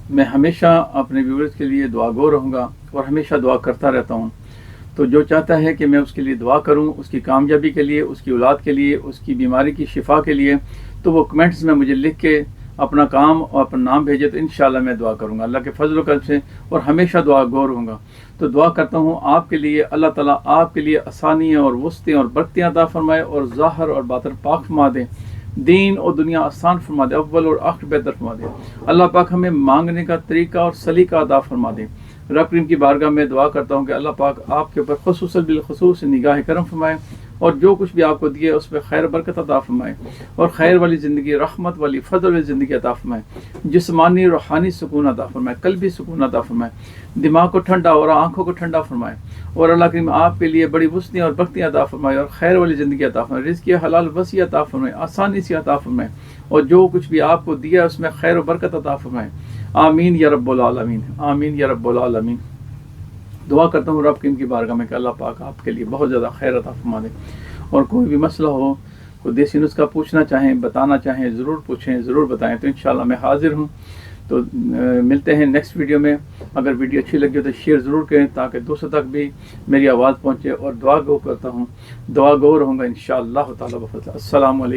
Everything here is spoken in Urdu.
میں ہمیشہ اپنے ویورز کے لیے دعا گو رہوں گا اور ہمیشہ دعا کرتا رہتا ہوں. تو جو چاہتا ہے کہ میں اس کے لیے دعا کروں، اس کی کامیابی کے لیے، اس کی اولاد کے لیے، اس کی بیماری کی شفا کے لیے، تو وہ کمنٹس میں مجھے لکھ کے اپنا کام اور اپنا نام بھیجے، تو انشاءاللہ میں دعا کروں گا اللہ کے فضل و کرم سے، اور ہمیشہ دعا گو رہوں گا. تو دعا کرتا ہوں آپ کے لیے، اللہ تعالیٰ آپ کے لیے آسانیاں اور وسعتیں اور برکتیں عطا فرمائے، اور ظاہر اور باطن پاک فرما دے، دین اور دنیا آسان فرما دے، اول اور آخر بہتر فرما دے. اللہ پاک ہمیں مانگنے کا طریقہ اور سلیقہ عطا فرما دے. رب کریم کی بارگاہ میں دعا کرتا ہوں کہ اللہ پاک آپ کے اوپر خصوصاً بالخصوص نگاہ کرم فرمائے، اور جو کچھ بھی آپ کو دیے اس پہ خیر برکت عطا فرمائے، اور خیر والی زندگی، رحمت والی، فضل والی زندگی عطا فرمائے، جسمانی روحانی سکون عطا فرمائے، قلبی سکون عطا فرمائے، دماغ کو ٹھنڈا اور آنکھوں کو ٹھنڈا فرمائے، اور اللہ کریم آپ کے لیے بڑی وسعتیں اور برکتیں عطا فرمائے، اور خیر والی زندگی عطا فرمائے، رزق حلال وسیع عطا فرمائے، آسانی سے عطا فرمائے، اور جو کچھ بھی آپ کو دیا اس میں خیر و برکت عطا فرمائے. آمین یا رب العالمین، آمین یا رب العالمین. دعا کرتا ہوں رب کی ان کی بارگاہ میں کہ اللہ پاک آپ کے لیے بہت زیادہ خیر عطا فرما دے. اور کوئی بھی مسئلہ ہو، کوئی دیسی نسخہ پوچھنا چاہیں، بتانا چاہیں، ضرور پوچھیں، ضرور بتائیں، تو انشاءاللہ میں حاضر ہوں. تو ملتے ہیں نیکسٹ ویڈیو میں. اگر ویڈیو اچھی لگی ہو تو شیئر ضرور کریں تاکہ دوسروں تک بھی میری آواز پہنچے. اور دعا گو کرتا ہوں، دعا گو رہوں گا انشاءاللہ تعالیٰ بفضل. السلام علیکم.